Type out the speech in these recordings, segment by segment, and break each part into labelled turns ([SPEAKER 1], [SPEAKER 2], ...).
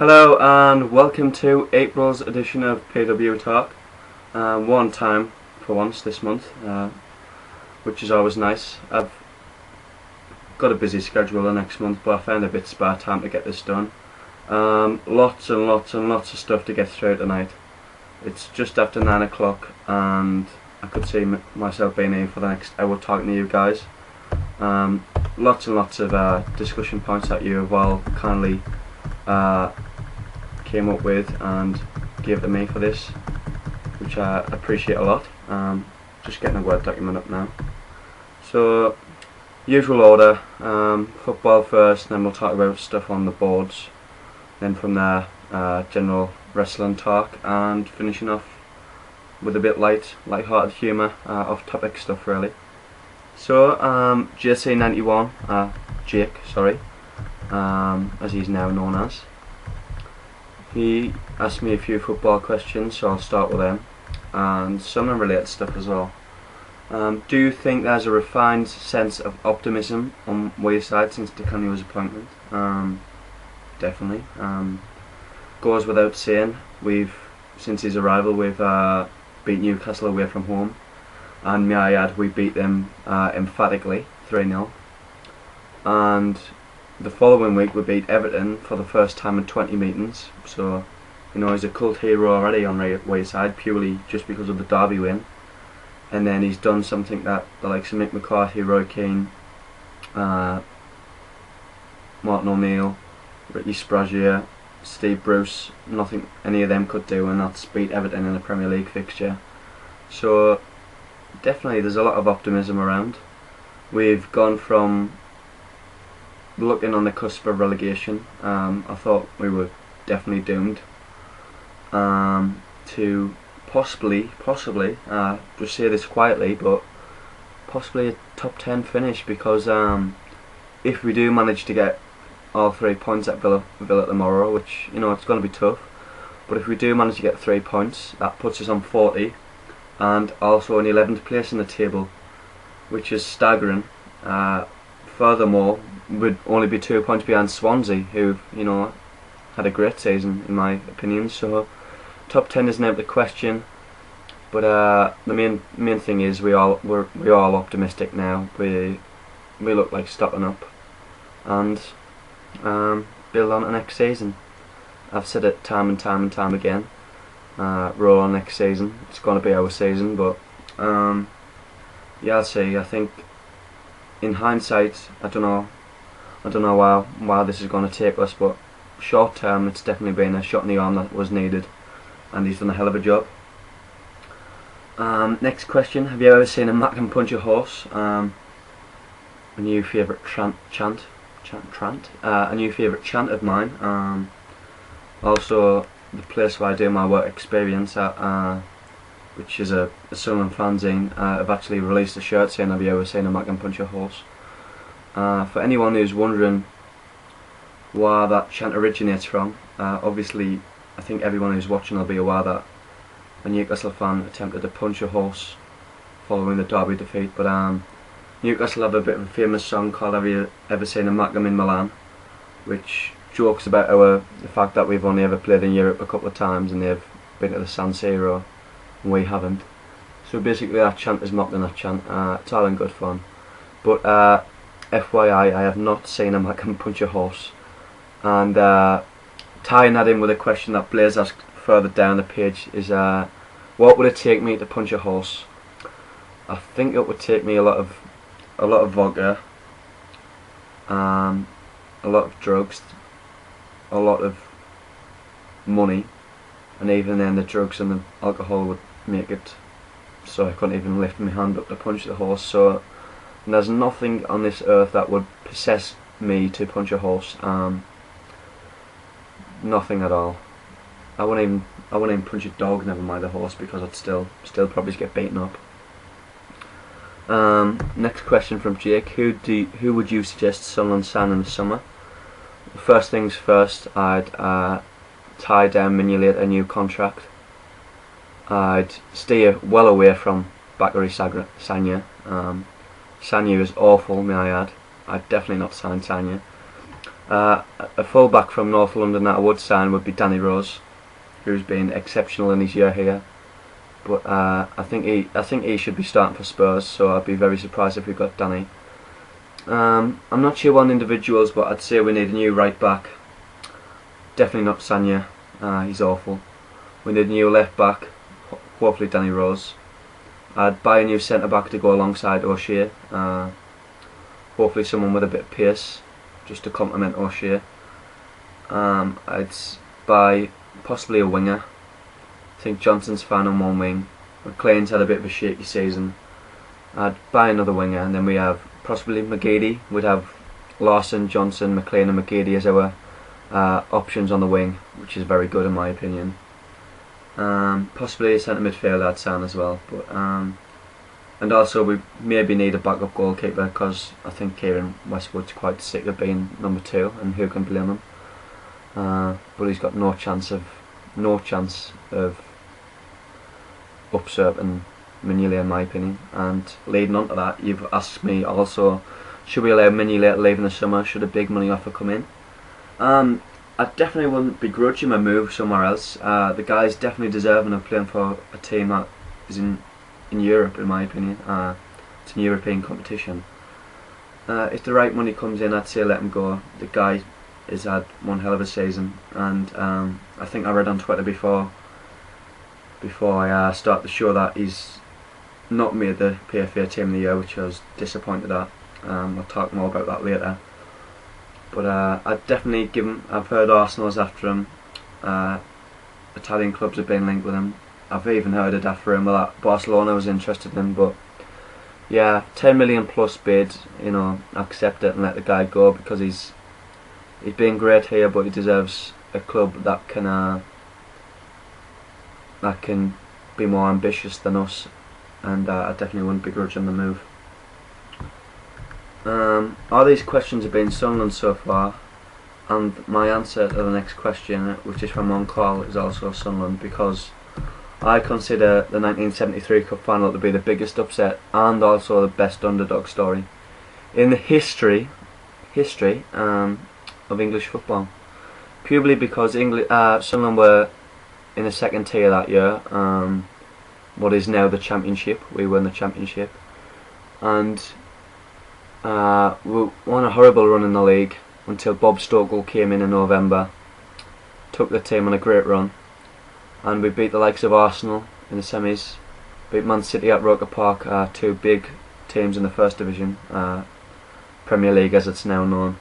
[SPEAKER 1] Hello and welcome to April's edition of PW Talk. One time for once this month, which is always nice. I've got a busy schedule the next month, but I found a bit spare time to get this done. Lots and lots and lots of stuff to get through tonight. It's just after 9 o'clock and I could see myself being here for the next hour talking to you guys. Lots and lots of discussion points that you have all kindly came up with and gave to me for this, which I appreciate a lot. Just getting a Word document up now. So, usual order, football first, then we'll talk about stuff on the boards, then from there general wrestling talk, and finishing off with a bit light-hearted humour, off-topic stuff really. So, JC91, Jake, sorry, as he's now known as, he asked me a few football questions, so I'll start with them, and some unrelated stuff as well. Do you think there's a refined sense of optimism on Wayside since Di Canio's appointment? Definitely. Goes without saying, since his arrival we've beat Newcastle away from home, and may I add, we beat them emphatically 3-0, and the following week we beat Everton for the first time in 20 meetings, so you know he's a cult hero already on Wayside, purely just because of the derby win. And then he's done something that the likes of Mick McCarthy, Roy Keane, Martin O'Neill, Ricky Sprazier, Steve Bruce, nothing any of them could do, and that's beat Everton in a Premier League fixture. So definitely there's a lot of optimism around. We've gone from looking on the cusp of relegation, I thought we were definitely doomed, to possibly, just say this quietly, but possibly a top 10 finish, because if we do manage to get all 3 points at Villa tomorrow, which you know it's going to be tough, but if we do manage to get 3 points, that puts us on 40 and also in 11th place in the table, which is staggering. Furthermore, we'd only be 2 points behind Swansea, who you know had a great season in my opinion. So top 10 isn't out of the question, but the main thing is we're all optimistic now. We look like stocking up and build on to next season. I've said it time and time again. Roll on next season. It's going to be our season, but yeah, I'll see. I think in hindsight, I don't know why this is going to take us, but short term, it's definitely been a shot in the arm that was needed, and he's done a hell of a job. Next question: have you ever seen a Mac and punch a horse? A new favourite chant, a new favourite chant of mine. Also, the place where I do my work experience at, which is a Sunderland fanzine, I've actually released a shirt saying, have you ever seen a Mac and punch a horse? For anyone who's wondering where that chant originates from, obviously I think everyone who's watching will be aware that a Newcastle fan attempted to punch a horse following the derby defeat, but Newcastle have a bit of a famous song called Have You Ever Seen a Mackem in Milan, which jokes about the fact that we've only ever played in Europe a couple of times and they've been to the San Siro and we haven't. So basically that chant is mocking that chant. It's all in good fun. But FYI, I have not seen a Mackem punch a horse. And tying that in with a question that Blaze asked further down the page is, what would it take me to punch a horse? I think it would take me a lot of vodka, a lot of drugs, a lot of money, and even then the drugs and the alcohol would make it so I couldn't even lift my hand up to punch the horse. So there's nothing on this earth that would possess me to punch a horse. Nothing at all. I wouldn't even punch a dog, never mind a horse, because I'd still probably get beaten up. Next question from Jake: who would you suggest Sunderland sign in the summer? First things first, I'd tie down Mignolet a new contract. I'd steer well away from Bakary Sagna. Sagna is awful, may I add. I'd definitely not sign Sagna. A full-back from North London that I would sign would be Danny Rose, who's been exceptional in his year here. But I think he should be starting for Spurs, so I'd be very surprised if we got Danny. I'm not sure on individuals, but I'd say we need a new right back. Definitely not Sanya, he's awful. We need a new left back, hopefully Danny Rose. I'd buy a new centre back to go alongside O'Shea. Hopefully someone with a bit of pace, just to complement O'Shea. I'd buy possibly a winger. I think Johnson's fine on one wing. McLean's had a bit of a shaky season. I'd buy another winger, and then we have possibly McGeady. We'd have Larson, Johnson, McLean and McGeady as our options on the wing, which is very good in my opinion. Possibly a centre midfielder I'd sign as well, but and also we maybe need a backup goalkeeper, because I think Kieran Westwood's quite sick of being number 2, and who can blame him? But he's got no chance of usurping Mignolet in my opinion. And leading on to that, you've asked me also, should we allow Mignolet to leave in the summer? Should a big money offer come in? I definitely wouldn't begrudge him a move somewhere else. The guy's definitely deserving of playing for a team that is in Europe, in my opinion. It's an European competition. If the right money comes in, I'd say let him go. The guy has had one hell of a season, and I think I read on Twitter before I start the show that he's not made the PFA Team of the Year, which I was disappointed at. I'll talk more about that later. But I'd definitely give him. I've heard Arsenal's after him. Italian clubs have been linked with him. I've even heard of that Barcelona was interested in him. But yeah, 10 million plus bid. Accept it and let the guy go, because he's been great here, but he deserves a club that can be more ambitious than us. And I definitely wouldn't begrudge him the move. All these questions have been Sunderland so far, and my answer to the next question, which is from On Call, is also Sunderland, because I consider the 1973 Cup Final to be the biggest upset and also the best underdog story in the history of English football, purely because Sunderland were in the second tier that year, what is now the Championship. We won the Championship, and we won a horrible run in the league until Bob Stokell came in November, took the team on a great run, and we beat the likes of Arsenal in the semis, beat Man City at Roker Park, two big teams in the First Division, Premier League as it's now known,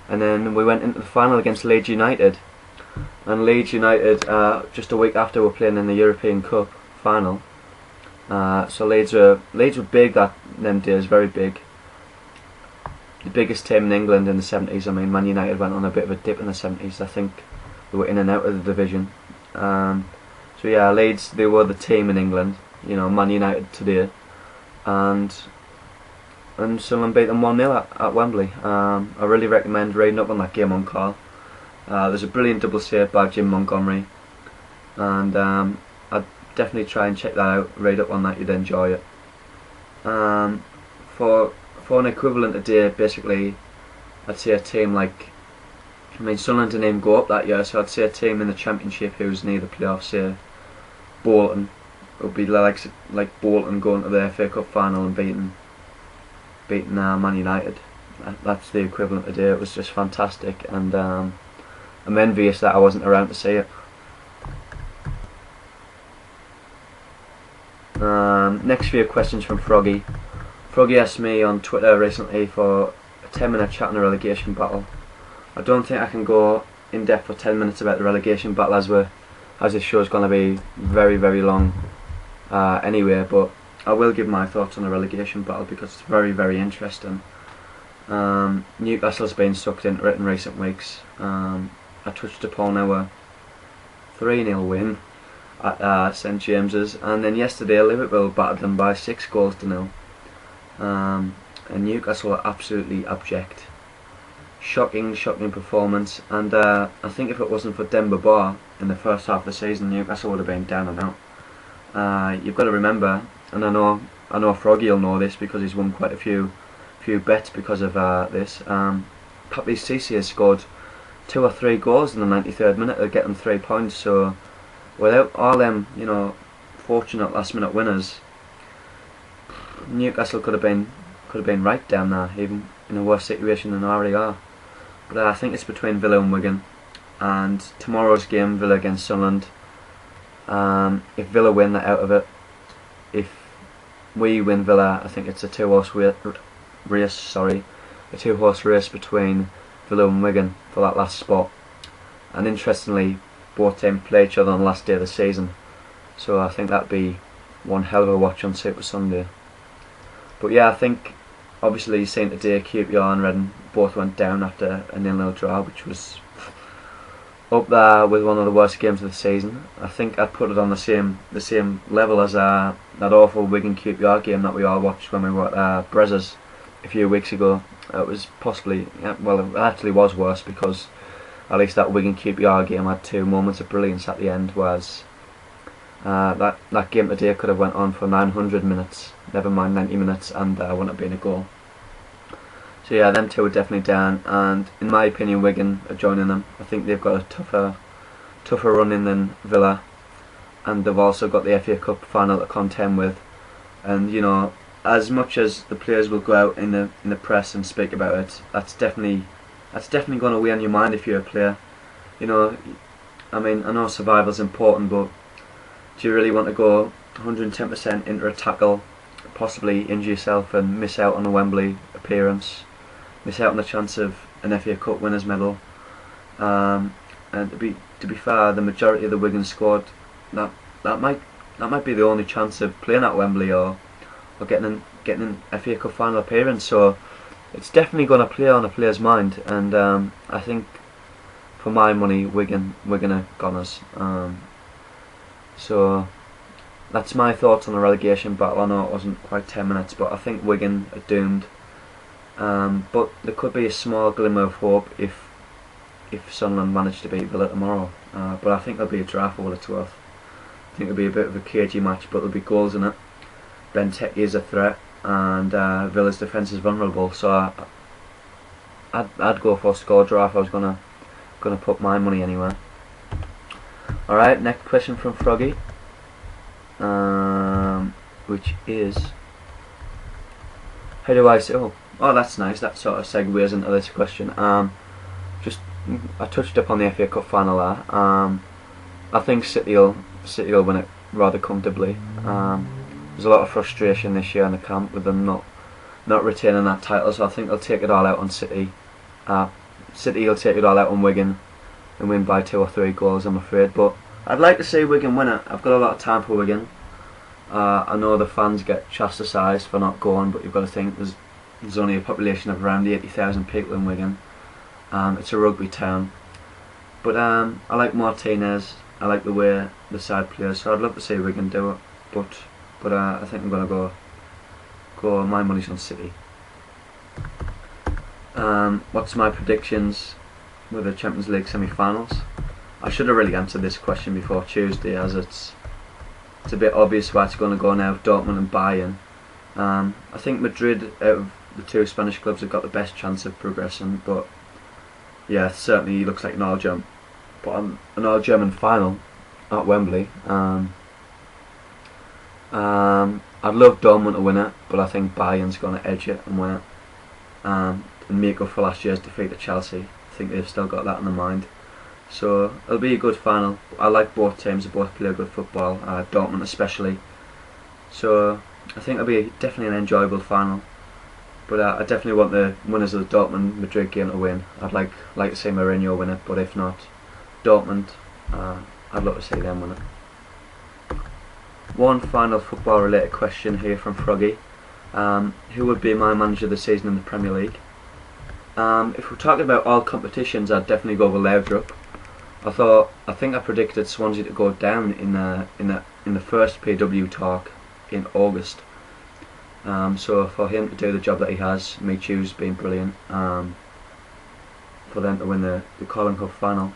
[SPEAKER 1] and then we went into the final against Leeds United, and Leeds United just a week after were playing in the European Cup final. So Leeds were big them days, very big. The biggest team in England in the 70s. I mean, Man United went on a bit of a dip in the 70s. I think they were in and out of the division. So yeah, Leeds, they were the team in England. Man United today, and Sunderland beat them 1-0 at Wembley. I really recommend reading up on that game On Call. There's a brilliant double save by Jim Montgomery, and I'd definitely try and check that out. Read up on that, you'd enjoy it. For an equivalent today, basically, I'd say a team like, Sunderland didn't even go up that year, so I'd say a team in the Championship who's near the playoffs, say Bolton. It would be like Bolton going to the FA Cup final and beating Man United. That's the equivalent today. It was just fantastic, and I'm envious that I wasn't around to see it. Next few questions from Froggy. Froggy asked me on Twitter recently for a 10-minute chat on a relegation battle. I don't think I can go in depth for 10 minutes about the relegation battle, as this show is going to be very, very long anyway, but I will give my thoughts on the relegation battle because it's very, very interesting. Newcastle's been sucked into it in recent weeks. I touched upon our 3-0 win at St James's, and then yesterday Liverpool battered them by 6-0. And Newcastle were absolutely abject. Shocking performance, and I think if it wasn't for Demba Ba in the first half of the season, Newcastle would have been down and out. You've got to remember, and I know Froggy will know this because he's won quite a few bets because of this. Papi Cisse has scored 2 or 3 goals in the 93rd minute to get them 3 points. So without all them, you know, fortunate last minute winners, Newcastle could have been right down there, even in a worse situation than they already are. But I think it's between Villa and Wigan, and tomorrow's game, Villa against Sunderland. If Villa win, they're out of it. If we win Villa, I think it's a two-horse race between Villa and Wigan for that last spot. And interestingly, both teams play each other on the last day of the season, so I think that'd be one hell of a watch on Super Sunday. But yeah, I think obviously you've seen today QPR and Reading both went down after a 0-0 draw, which was up there with one of the worst games of the season. I think I'd put it on the same level as that awful Wigan QPR game that we all watched when we were at Brezza's a few weeks ago. It was possibly, well, it actually was worse, because at least that Wigan QPR game had 2 moments of brilliance at the end, whereas that game today could have went on for 900 minutes, never mind 90 minutes, and wouldn't have been a goal. So yeah, them two are definitely down, and in my opinion Wigan are joining them. I think they've got a tougher run in than Villa, and they've also got the FA Cup final to contend with. And you know, as much as the players will go out in the press and speak about it, that's definitely going to weigh on your mind if you're a player. You know, I mean, I know survival's important, but do you really want to go 110% into a tackle, possibly injure yourself and miss out on a Wembley appearance, miss out on the chance of an FA Cup winners medal? And to be fair, the majority of the Wigan squad, that might be the only chance of playing at Wembley or getting an FA Cup final appearance. So it's definitely going to play on a player's mind, and I think for my money Wigan are goners. So that's my thoughts on the relegation battle. I know it wasn't quite 10 minutes, but I think Wigan are doomed. But there could be a small glimmer of hope if Sunderland manage to beat Villa tomorrow. But I think there'll be a draft for what it's worth. I think it'll be a bit of a cagey match, but there'll be goals in it. Benteke is a threat, and Villa's defence is vulnerable. So I'd go for a score draw if I was gonna put my money anywhere. Alright, next question from Froggy, which is, how do I say? Oh, that's nice. That sort of segues into this question. I touched upon the FA Cup final there. I think City will win it rather comfortably. There's a lot of frustration this year in the camp with them not retaining that title, so I think they'll take it all out on City. City will take it all out on Wigan and win by 2 or 3 goals, I'm afraid. But I'd like to see Wigan win it. I've got a lot of time for Wigan. I know the fans get chastised for not going, but you've got to think there's only a population of around 80,000 people in Wigan. It's a rugby town. But I like Martinez. I like the way the side plays, so I'd love to see Wigan do it. But I think I'm going to go. My money's on City. What's my predictions with the Champions League semi-finals? I should have really answered this question before Tuesday, as it's a bit obvious where it's going to go now, Dortmund and Bayern. I think Madrid, out of the 2 Spanish clubs, have got the best chance of progressing, but yeah, certainly looks like an all-German final at Wembley. I'd love Dortmund to win it, but I think Bayern's going to edge it and win it, and make up for last year's defeat at Chelsea. I think they've still got that in their mind. So it'll be a good final. I like both teams. They both play good football, Dortmund especially. So I think it'll be definitely an enjoyable final. But I definitely want the winners of the Dortmund-Madrid game to win. I'd like to see Mourinho win it, but if not, Dortmund, I'd love to see them win it. One final football-related question here from Froggy. Who would be my manager of the season in the Premier League? If we're talking about all competitions, I'd definitely go with Laudrup. I think I predicted Swansea to go down in the first PW talk in August. So for him to do the job that he has, Michu's been brilliant. For them to win the Carling Cup final,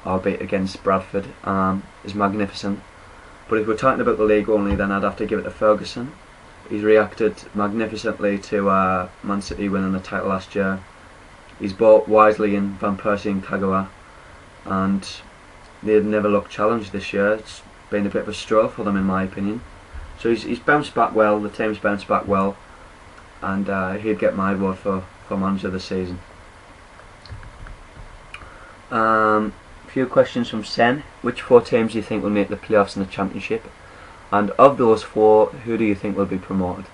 [SPEAKER 1] albeit against Bradford, is magnificent. But if we're talking about the league only, then I'd have to give it to Ferguson. He's reacted magnificently to Man City winning the title last year. He's bought wisely in Van Persie and Kagawa, and they've never looked challenged this year. It's been a bit of a struggle for them, in my opinion. So he's bounced back well. The team's bounced back well, and he'd get my vote for manager of the season. Few questions from Sen. Which 4 teams do you think will make the playoffs in the championship? And of those 4, who do you think will be promoted?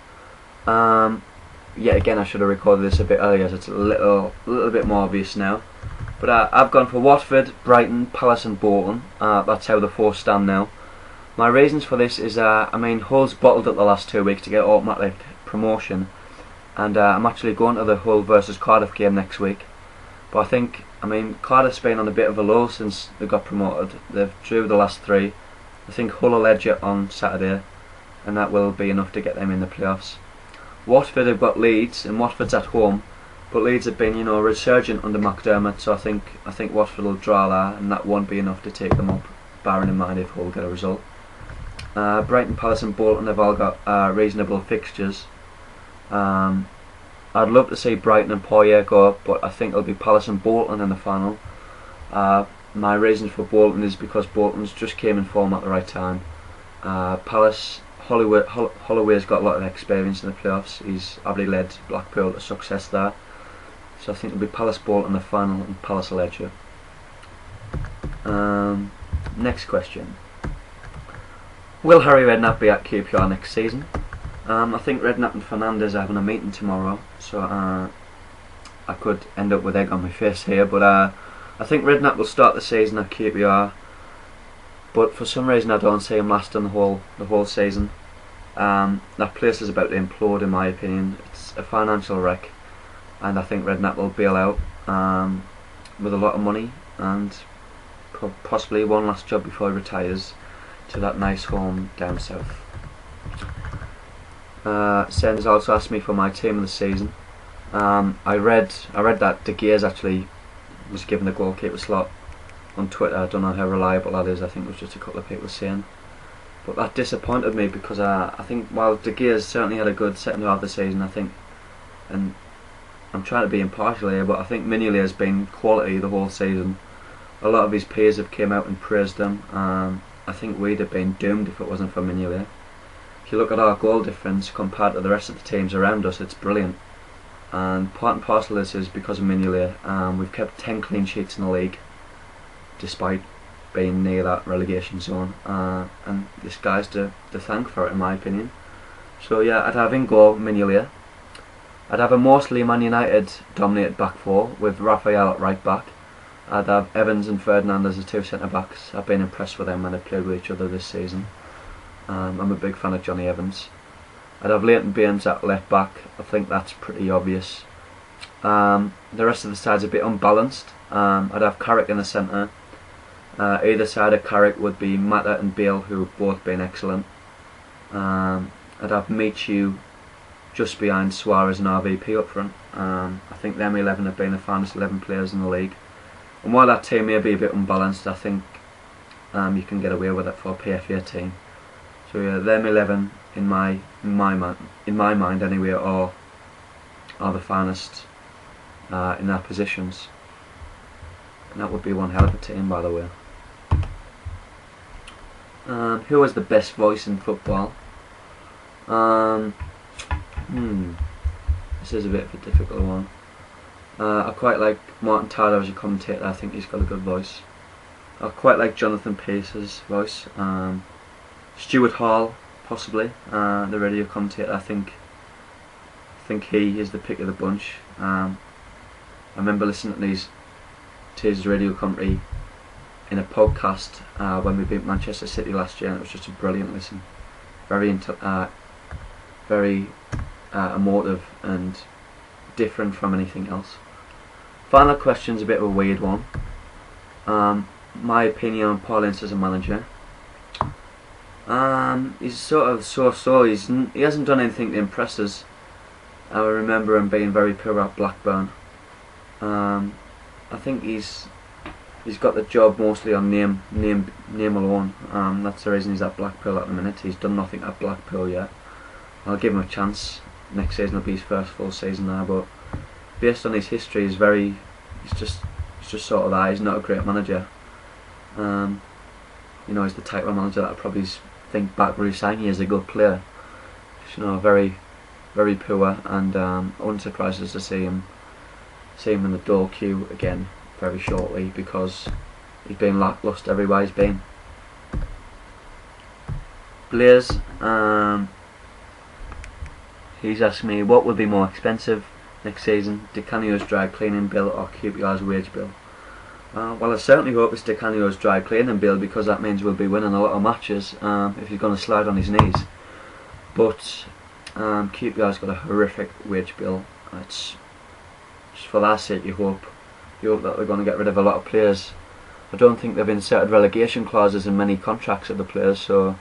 [SPEAKER 1] Yeah, again, I should have recorded this a bit earlier, so it's a little bit more obvious now. But I've gone for Watford, Brighton, Palace and Bolton. That's how the 4 stand now. My reasons for this is, Hull's bottled up the last 2 weeks to get automatic promotion, and I'm actually going to the Hull versus Cardiff game next week. But I think, Cardiff's been on a bit of a low since they got promoted. They've drew the last 3. I think Hull will edge it on Saturday, and that will be enough to get them in the playoffs. Watford have got Leeds, and Watford's at home, but Leeds have been, resurgent under McDermott, so I think Watford will draw that, and that won't be enough to take them up, bearing in mind if Hull get a result. Brighton, Palace and Bolton have all got reasonable fixtures. I'd love to see Brighton and Poirier go up, but I think it'll be Palace and Bolton in the final. My reason for Bolton is because Bolton's just came in form at the right time. Palace, Holloway's got a lot of experience in the playoffs. He's already led Blackpool to success there. So I think it'll be Palace Bolton in the final, and Palace will edge it. Next question. Will Harry Redknapp be at QPR next season? I think Redknapp and Fernandez are having a meeting tomorrow, so I could end up with egg on my face here, but I think Redknapp will start the season at QPR, but for some reason I don't see him lasting the whole season. That place is about to implode, in my opinion. It's a financial wreck, and I think Redknapp will bail out with a lot of money and possibly one last job before he retires to that nice home down south. Sen has also asked me for my team of the season. I read that De Gea's actually was given the goalkeeper slot on Twitter. I don't know how reliable that is. I think it was just a couple of people saying, but that disappointed me because I think while De Gea's certainly had a good second half of the season, I think, and I'm trying to be impartial here, but I think Mignolet has been quality the whole season. A lot of his peers have came out and praised him. I think we'd have been doomed if it wasn't for Mignolet. If you look at our goal difference compared to the rest of the teams around us, it's brilliant. And part and parcel of this is because of Mignolet. We've kept 10 clean sheets in the league, despite being near that relegation zone. And this guy's to thank for it, in my opinion. So yeah, I'd have in goal Mignolet. I'd have a mostly Man United dominated back 4 with Raphael at right back. I'd have Evans and Ferdinand as the 2 centre backs. I've been impressed with them when they've played with each other this season. I'm a big fan of Johnny Evans. I'd have Leighton Baines at left back. I think that's pretty obvious. The rest of the side's a bit unbalanced. I'd have Carrick in the centre. Either side of Carrick would be Mata and Bale, who have both been excellent. I'd have Michu just behind Suarez and RVP up front. I think them 11 have been the finest 11 players in the league. And while that team may be a bit unbalanced, I think you can get away with it for a PFA team. So yeah, them 11 in my mind anyway are the finest in their positions. And that would be one hell of a team, by the way. Who has the best voice in football? This is a bit of a difficult one. I quite like Martin Tyler as a commentator. I think he's got a good voice. I quite like Jonathan Pace's voice. Stuart Hall, possibly, the radio commentator. I think he is the pick of the bunch. I remember listening to his radio commentary in a podcast when we beat Manchester City last year, and it was just a brilliant listen. Very emotive and different from anything else. Final question's a bit of a weird one. My opinion on Paul Ince as a manager. He's sort of so-so. He hasn't done anything to impress us. I remember him being very poor at Blackburn. I think he's got the job mostly on name alone. That's the reason he's at Blackpool at the minute. He's done nothing at Blackpool yet. I'll give him a chance. Next season will be his first full season there, but based on his history, he's just sort of that. He's not a great manager. You know, he's the type of manager that I probably think back re-signing as a good player. You know, very poor, and I wouldn't surprise us to see him in the door queue again very shortly, because he's been lacklustre everywhere he's been. Blaze, he's asked me what would be more expensive next season, Di Canio's dry cleaning bill or QPR's wage bill. Well, I certainly hope it's Di Canio's dry cleaning bill, because that means we'll be winning a lot of matches if he's going to slide on his knees. But QPR's got a horrific wage bill. It's just for that sake you hope that they're going to get rid of a lot of players. I don't think they've inserted relegation clauses in many contracts of the players, so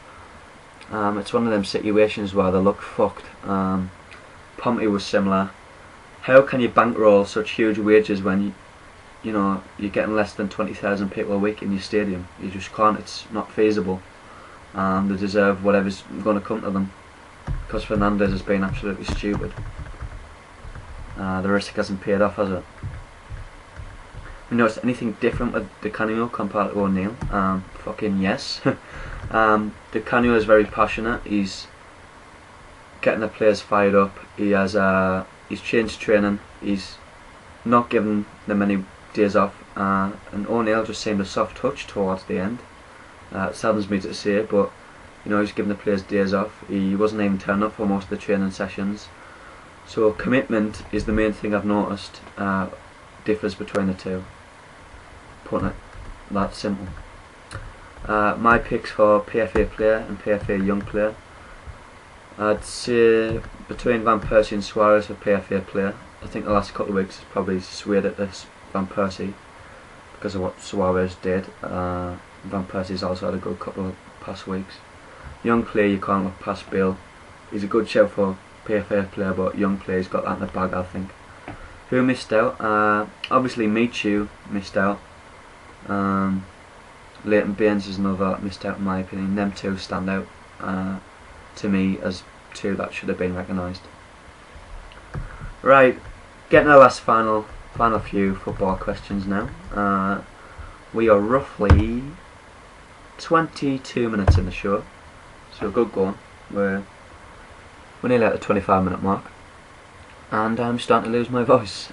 [SPEAKER 1] it's one of them situations where they look fucked. Pompey was similar. How can you bankroll such huge wages when you know you're getting less than 20,000 people a week in your stadium? You just can't. It's not feasible. They deserve whatever's going to come to them, because Fernandez has been absolutely stupid. The risk hasn't paid off, has it? You notice anything different with Di Canio compared to O'Neill? Fucking yes. Di Canio is very passionate. He's getting the players fired up. He's changed training. He's not giving them any days off. And O'Neill just seemed a soft touch towards the end. It saddens me to say it, but you know, he's giving the players days off. He wasn't even turning up for most of the training sessions. So commitment is the main thing I've noticed differs between the two. Putting it that simple. My picks for PFA player and PFA young player, I'd say between Van Persie and Suarez for PFA player. I think the last couple of weeks has probably swayed it to Van Persie because of what Suarez did. Van Persie's also had a good couple of past weeks. Young player, you can't look past Bill. He's a good shout for PFA player, but young player, he's got that in the bag, I think. Who missed out? Obviously Michu missed out. Leighton Baines is another that missed out in my opinion. Them two stand out to me as two that should have been recognised. Right, getting our last final few football questions now. We are roughly 22 minutes in the show, so good going. We're nearly at the 25-minute mark, and I'm starting to lose my voice.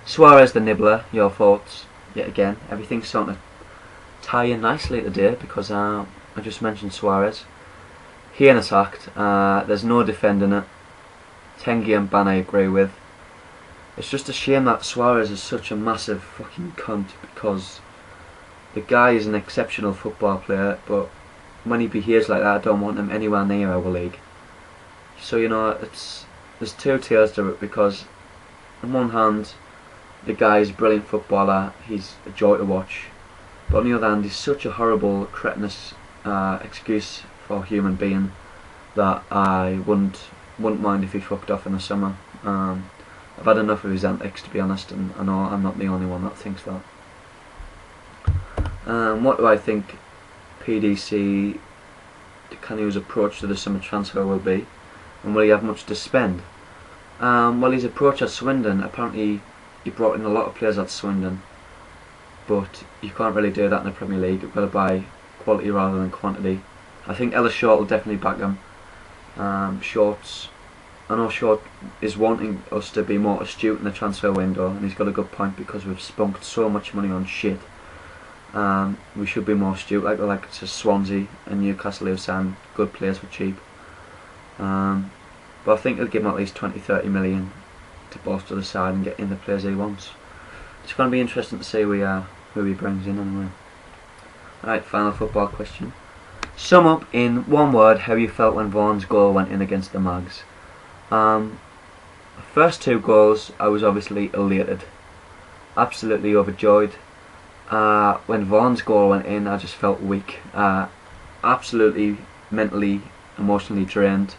[SPEAKER 1] Suarez the nibbler, your thoughts? Yet again, everything's starting to tie in nicely today, because I just mentioned Suarez. He in attacked. There's no defending it. Tengi and Ban I agree with. It's just a shame that Suarez is such a massive fucking cunt, because the guy is an exceptional football player, but when he behaves like that, I don't want him anywhere near our league. So you know, there's two tiers to it, because on one hand, the guy is a brilliant footballer, he's a joy to watch, but on the other hand, he's such a horrible, cretinous excuse for a human being that I wouldn't mind if he fucked off in the summer. I've had enough of his antics, to be honest, and I know I'm not the only one that thinks that. What do I think PDC Di Canio's approach to the summer transfer will be, and will he have much to spend? Well, his approach at Swindon, apparently he brought in a lot of players at Swindon, but you can't really do that in the Premier League. You've got to buy quality rather than quantity. I think Ellis Short will definitely back him. I know Short is wanting us to be more astute in the transfer window, and he's got a good point, because we've spunked so much money on shit. We should be more astute, like to Swansea and Newcastle, who signed good players for cheap. But I think he'll give him at least 20-30 million to bolster the side and get in the players he wants. It's going to be interesting to see who he brings in anyway. Right, final football question. Sum up in one word how you felt when Vaughan's goal went in against the Mags. The first two goals, I was obviously elated, absolutely overjoyed. When Vaughan's goal went in, I just felt weak, absolutely mentally, emotionally drained.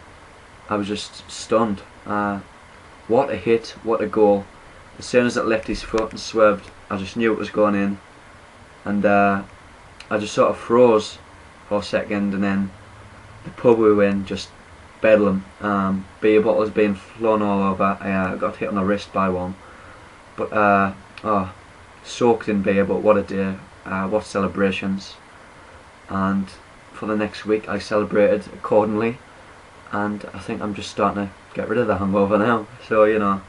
[SPEAKER 1] I was just stunned. What a hit, what a goal. As soon as it left his foot and swerved, I just knew it was going in, and I just sort of froze for a second, and then the pub we were in just bedlam. Beer bottles being flown all over. I got hit on the wrist by one, but oh, soaked in beer. But what a day! What celebrations! And for the next week, I celebrated accordingly. And I think I'm just starting to get rid of the hangover now. So you know,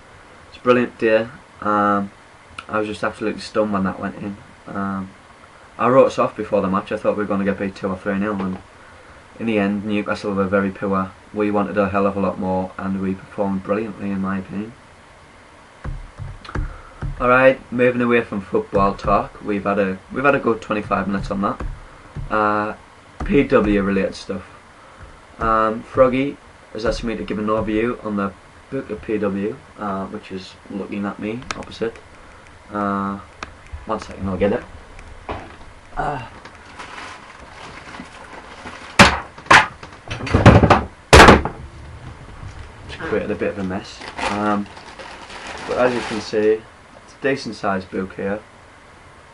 [SPEAKER 1] it's a brilliant day. I was just absolutely stunned when that went in. I wrote us off before the match. I thought we were going to get beat 2 or 3-0, and in the end, Newcastle were very poor. We wanted a hell of a lot more, and we performed brilliantly, in my opinion. All right, moving away from football talk, we've had a good 25 minutes on that. PW related stuff. Froggy has asked me to give an overview on the book of PW, which is looking at me opposite. 1 second, I'll get it. It's created a bit of a mess. But as you can see, it's a decent sized book here.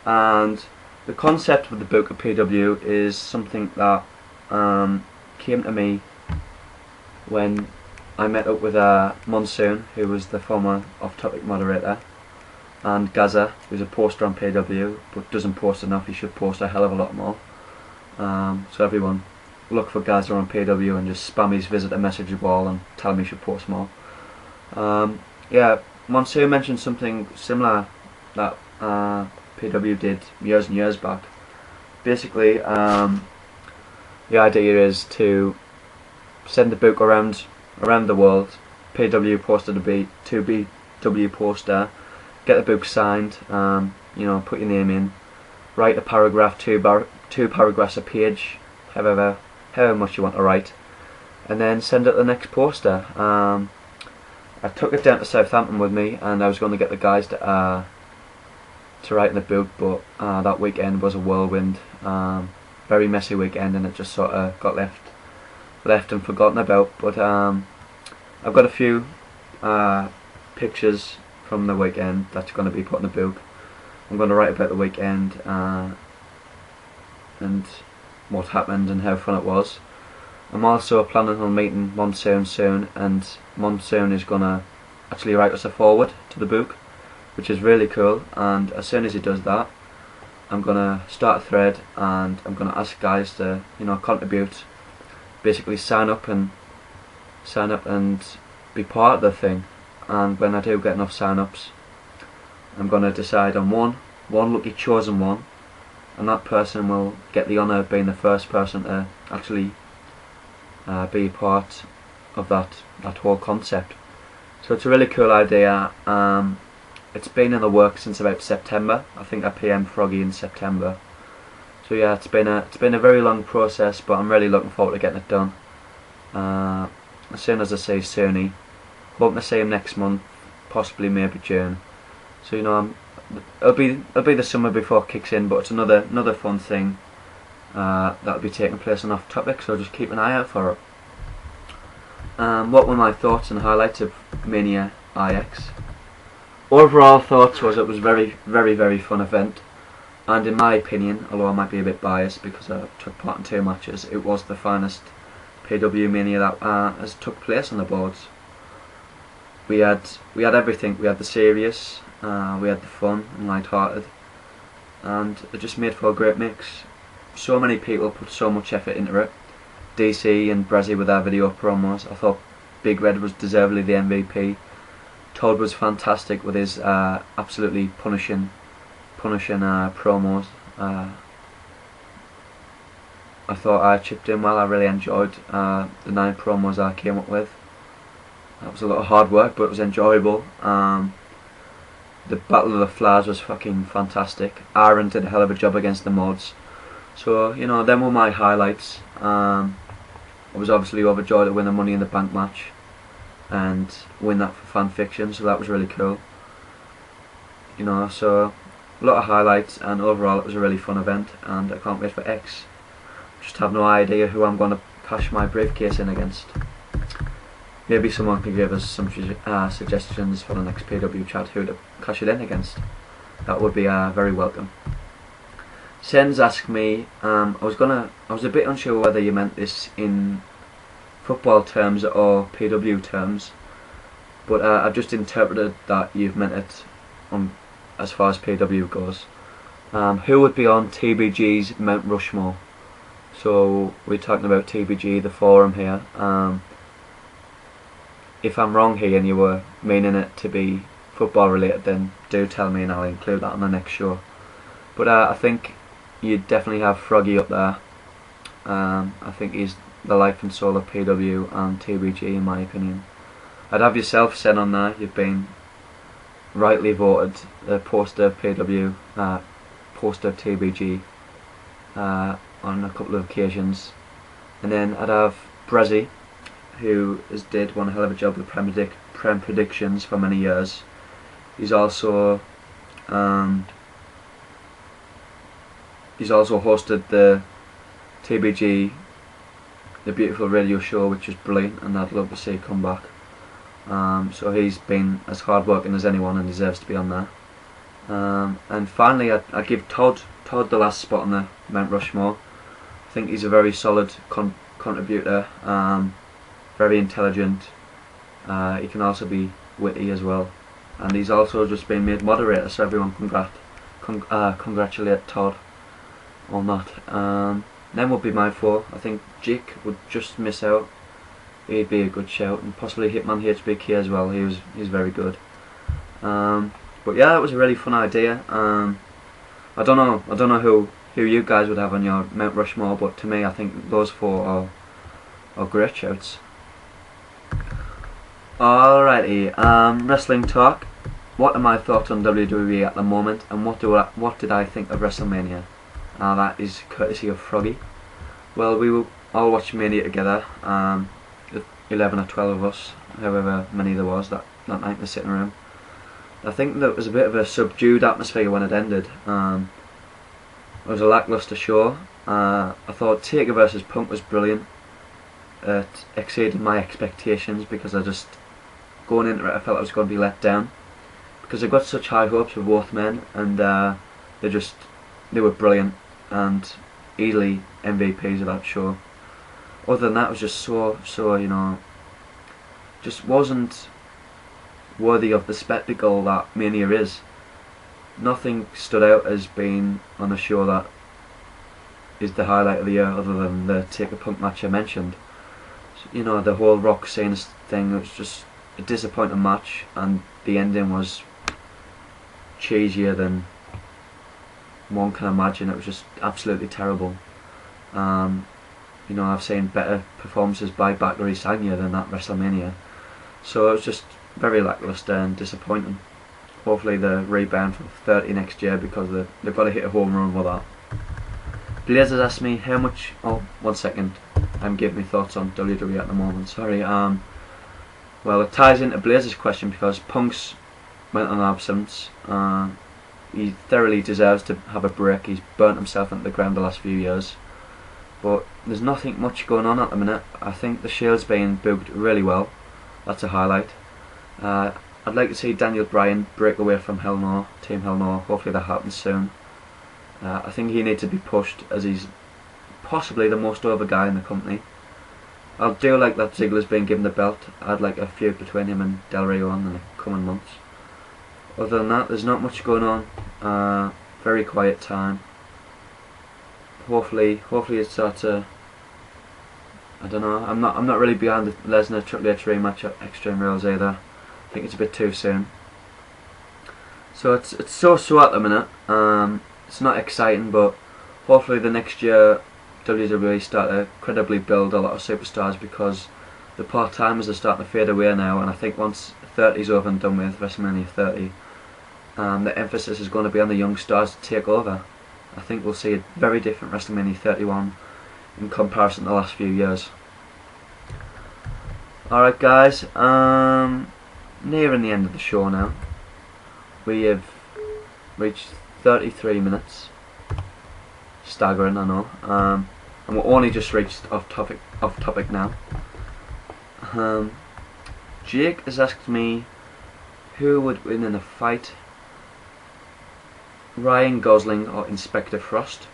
[SPEAKER 1] And the concept of the book of PW is something that came to me when I met up with Monsoon, who was the former off-topic moderator, and Gaza, who's a poster on PW, but doesn't post enough. He should post a hell of a lot more. So everyone, look for Gaza on PW and just spam his visitor message wall and tell him he should post more. Yeah, Monsoon mentioned something similar that PW did years and years back. Basically, the idea is to send the book around the world. PW posted a BW poster, get the book signed, you know, put your name in, write a paragraph, two paragraphs a page, however much you want to write, and then send it the next poster. I took it down to Southampton with me, and I was going to get the guys to write in the book, but that weekend was a whirlwind, very messy weekend, and it just sort of got left and forgotten about. But I've got a few pictures from the weekend that's going to be put in the book. I'm going to write about the weekend and what happened and how fun it was. I'm also planning on meeting Monsoon soon, and Monsoon is going to actually write us a foreword to the book, which is really cool. And as soon as he does that, I'm going to start a thread, and I'm going to ask guys to, you know, contribute, basically sign up and be part of the thing. And when I do get enough sign-ups, I'm going to decide on one lucky chosen one, and that person will get the honour of being the first person to actually be part of that whole concept. So it's a really cool idea. It's been in the works since about September. I think I PM'd Froggy in September. So yeah, it's been a very long process, but I'm really looking forward to getting it done. As soon as I see Sony, hoping to see him next month, possibly maybe June. So you know, it'll be the summer before it kicks in, but it's another fun thing that'll be taking place on Off Topic. So just keep an eye out for it. What were my thoughts and highlights of Mania IX? Overall thoughts was it was very, very, very fun event, and in my opinion, although I might be a bit biased because I took part in 2 matches, it was the finest PW Mania that has took place on the boards. We had everything. We had the serious, we had the fun and light-hearted, and it just made for a great mix. So many people put so much effort into it. DC and Brazzy with their video promos. I thought Big Red was deservedly the MVP. Todd was fantastic with his absolutely punishing promos. I thought I chipped in well. I really enjoyed the 9 promos I came up with. That was a lot of hard work, but it was enjoyable. The Battle of the Flares was fucking fantastic. Aaron did a hell of a job against the mods. So, you know, them were my highlights. I was obviously overjoyed to win the Money in the Bank match and win that for fan fiction, so that was really cool. You know, so a lot of highlights, and overall it was a really fun event, and I can't wait for X. Just have no idea who I'm going to cash my briefcase in against. Maybe someone can give us some suggestions for the next PW chat who to cash it in against. That would be very welcome. Sens asked me, I was a bit unsure whether you meant this football terms or PW terms, but I've just interpreted that you've meant it on as far as PW goes. Who would be on TBG's Mount Rushmore? So we're talking about TBG, the forum here. If I'm wrong here and you were meaning it to be football related, then do tell me and I'll include that on the next show. But I think you'd definitely have Froggy up there. I think he's the life and soul of PW and TBG in my opinion. I'd have yourself said on there, you've been rightly voted the poster of PW, poster of TBG on a couple of occasions. And then I'd have Brezzy, who did one hell of a job with Prem predictions for many years. He's also hosted the TBG, the Beautiful Radio Show, which is brilliant, and I'd love to see come back. So he's been as hard working as anyone and deserves to be on there. And finally, I'd give Todd the last spot on the Mount Rushmore. I think he's a very solid contributor, very intelligent. He can also be witty as well, and he's also just been made moderator. So everyone congratulate Todd on that. Then would be my four. I think Jake would just miss out. He'd be a good shout, and possibly Hitman HBK as well. He was very good. But yeah, it was a really fun idea. I don't know who you guys would have on your Mount Rushmore, but to me, I think those four are great shouts. Alrighty, wrestling talk. What are my thoughts on WWE at the moment, and what did I think of WrestleMania? That is courtesy of Froggy. Well, we will all watch Mania together. 11 or 12 of us, however many there was that night in the sitting room. I think there was a bit of a subdued atmosphere when it ended. It was a lackluster show. I thought Taker vs Punk was brilliant. It exceeded my expectations because going into it I felt I was going to be let down, because I got such high hopes for both men, and they were brilliant and easily MVPs of that show. Other than that, it was just so just wasn't worthy of the spectacle that Mania is. Nothing stood out as being on a show that is the highlight of the year, other than the Taker Punk match I mentioned. So, the whole Rock Cena thing, it was just a disappointing match, and the ending was cheesier than one can imagine. It was just absolutely terrible. I've seen better performances by Bakary Sagna than that WrestleMania. So it was just very lackluster and disappointing. Hopefully they rebound from 30 next year, because they've got to hit a home run with that. Blazers asked me how much... Oh, 1 second. I'm giving my thoughts on WWE at the moment. Sorry. Well, it ties into Blazers' question, because Punk's went on absence. He thoroughly deserves to have a break. He's burnt himself into the ground the last few years. But there's nothing much going on at the minute. I think the Shield's being booked really well. That's a highlight. I'd like to see Daniel Bryan break away from Hell No, Team Hell No. Hopefully that happens soon. I think he needs to be pushed, as he's possibly the most over guy in the company. I do like that Ziggler's been given the belt. I'd like a feud between him and Del Rio in the coming months. Other than that, there's not much going on. Very quiet time. Hopefully it starts to... I don't know. I'm not really behind the Lesnar Triple H rematch at Extreme Rules either. I think it's a bit too soon. So it's so at the minute. It's not exciting, but hopefully the next year WWE start to credibly build a lot of superstars, because the part-timers are starting to fade away now, and I think once 30's over and done with, WrestleMania 30, the emphasis is going to be on the young stars to take over. I think we'll see a very different WrestleMania 31 in comparison to the last few years. Alright guys, nearing the end of the show now. We have reached 33 minutes. Staggering, I know. And we're only just reached off topic now. Jake has asked me who would win in a fight, Ryan Gosling or Inspector Frost.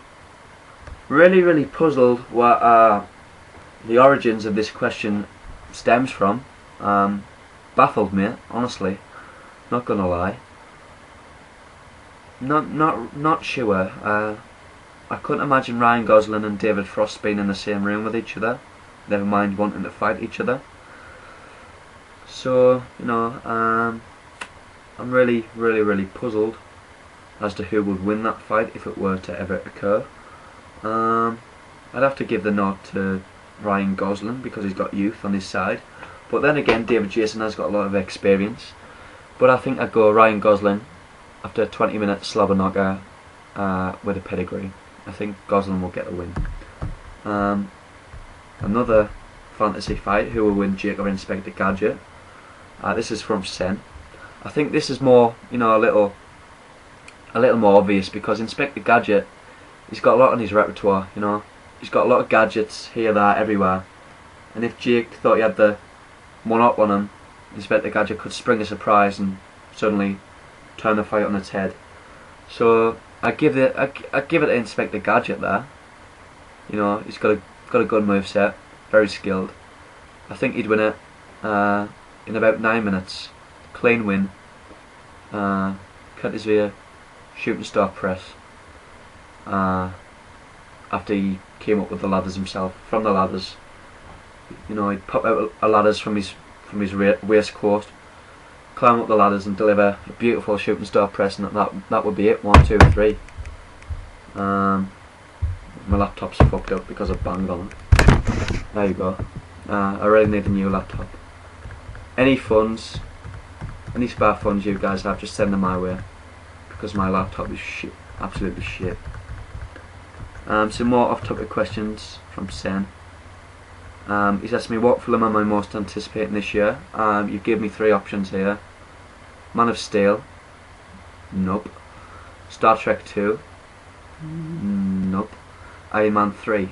[SPEAKER 1] Really puzzled what the origins of this question stems from baffled me, honestly. Not gonna lie. Not sure. I couldn't imagine Ryan Gosling and David Frost being in the same room with each other. Never mind wanting to fight each other. So I'm really puzzled as to who would win that fight if it were to ever occur. I'd have to give the nod to Ryan Gosling because he's got youth on his side. But then again, David Jason has got a lot of experience. But I think I'd go Ryan Gosling after a 20-minute slobber knocker with a pedigree. I think Gosling will get the win. Another fantasy fight, who will win, Jake or Inspector Gadget? This is from Sen. I think this is more, a little more obvious because Inspector Gadget, he's got a lot on his repertoire. He's got a lot of gadgets here, there, everywhere. And if Jake thought he had the one up on him, Inspector Gadget could spring a surprise and suddenly turn the fight on its head. So I give it to Inspector Gadget there. He's got a good moveset, very skilled. I think he'd win it in about 9 minutes. Clean win. Cut his ear, shooting star press. After he came up with the ladders himself, from the ladders. He'd pop out a ladders from his waistcoat, climb up the ladders and deliver a beautiful shooting star press, and that would be it. 1, 2, 3. My laptop's fucked up because I banged on it. There you go. I really need a new laptop. Any funds, any spare funds you guys have, just send them my way because my laptop is shit, absolutely shit. Some more off-topic questions from Sen. He's asked me what film am I most anticipating this year. You gave me 3 options here. Man of Steel. Nope. Star Trek 2. Nope. Iron Man 3.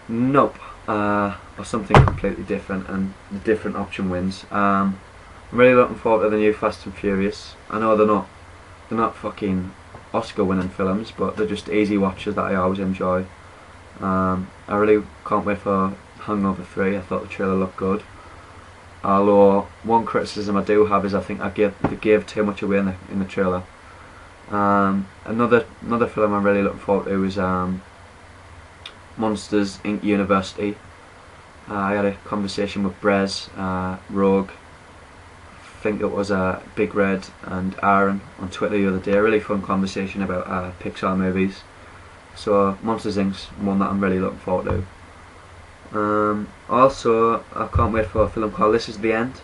[SPEAKER 1] Nope. Or something completely different, and the different option wins. I'm really looking forward to the new Fast and Furious. I know they're not fucking Oscar-winning films, but they're just easy watches that I always enjoy. I really can't wait for Hangover 3. I thought the trailer looked good. Although one criticism I do have is I think they gave too much away in the trailer. Another film I'm really looking forward to is Monsters Inc. University. I had a conversation with Brez, Rogue, I think it was Big Red and Aaron on Twitter the other day. A really fun conversation about Pixar movies. So Monsters Inc.'s one that I'm really looking forward to. Also, I can't wait for a film called This Is the End.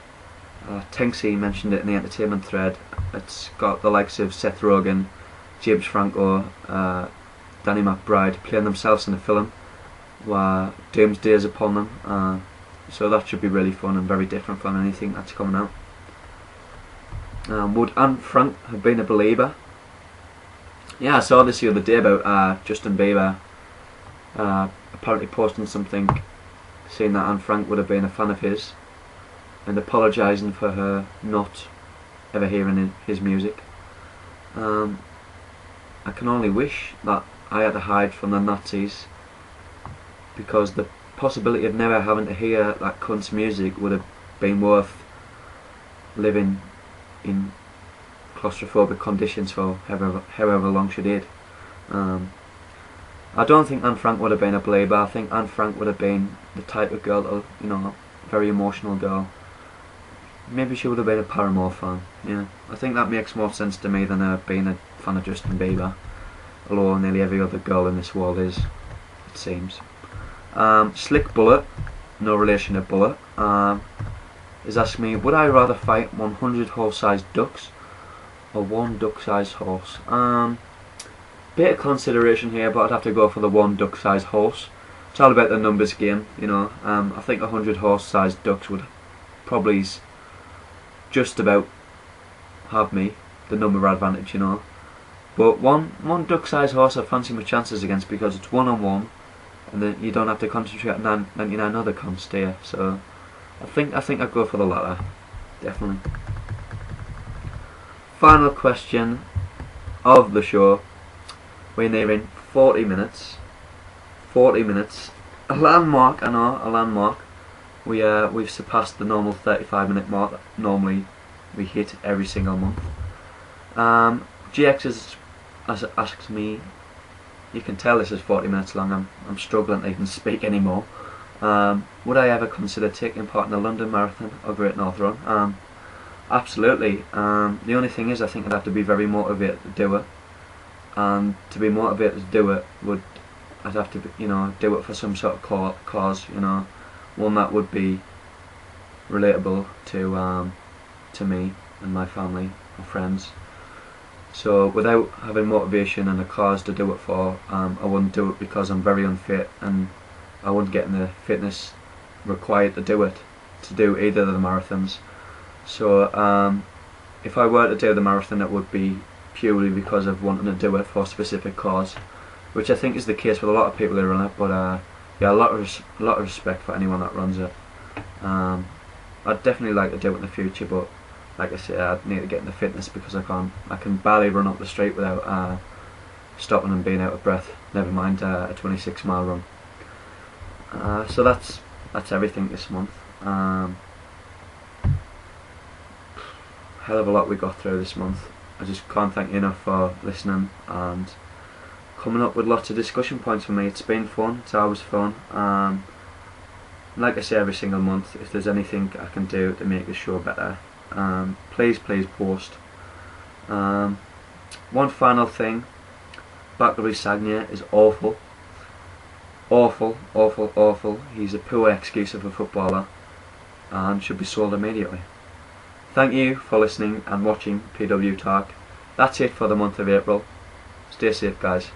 [SPEAKER 1] Tenksy mentioned it in the entertainment thread. It's got the likes of Seth Rogen, James Franco, Danny McBride playing themselves in the film, where doomsday is upon them. So that should be really fun and very different from anything that's coming out. Would Anne Frank have been a believer? Yeah, I saw this the other day about Justin Bieber apparently posting something saying that Anne Frank would have been a fan of his and apologising for her not ever hearing his music. I can only wish that I had to hide from the Nazis, because the possibility of never having to hear that cunt's music would have been worth living in claustrophobic conditions for however long she did. I don't think Anne Frank would have been a believer. I think Anne Frank would have been the type of girl to, very emotional girl. Maybe she would have been a Paramore fan. Yeah, I think that makes more sense to me than her being a fan of Justin Bieber. Although nearly every other girl in this world is, it seems. Slick Bullet, no relation to Bullet, is asking me, would I rather fight 100 horse-sized ducks or 1 duck-sized horse? Bit of consideration here, but I'd have to go for the 1 duck-sized horse. It's all about the numbers game, I think 100 horse-sized ducks would probably just about have me the number advantage, But one duck-sized horse I fancy my chances against, because it's one-on-one, and then you don't have to concentrate on 99 other cons, do you? So I think I'd go for the latter, definitely. Final question of the show. We're nearing 40 minutes. 40 minutes. A landmark, I know, a landmark. We've surpassed the normal 35-minute mark that normally we hit every single month. GX has asked me. You can tell this is 40 minutes long. I'm struggling to even speak anymore. Would I ever consider taking part in the London Marathon or Great North Run? Absolutely. The only thing is, I think I'd have to be very motivated to do it. And to be motivated to do it, I'd have to, do it for some sort of cause, one that would be relatable to me and my family and friends. So without having motivation and a cause to do it for, I wouldn't do it because I'm very unfit, and I wouldn't get in the fitness required to do it, to do either of the marathons. So if I were to do the marathon, it would be purely because of wanting to do it for a specific cause, which I think is the case with a lot of people who run it. But yeah, a lot of respect for anyone that runs it. I'd definitely like to do it in the future, but like I said, I'd need to get into fitness because I can barely run up the street without stopping and being out of breath. Never mind a 26-mile run. So that's everything this month. Hell of a lot we got through this month. I just can't thank you enough for listening and coming up with lots of discussion points for me. It's been fun. It's always fun. Like I say every single month, if there's anything I can do to make the show better, please post. One final thing, Paolo Di Canio is awful. Awful. He's a poor excuse of a footballer and should be sold immediately. Thank you for listening and watching PW Talk. That's it for the month of April. Stay safe, guys.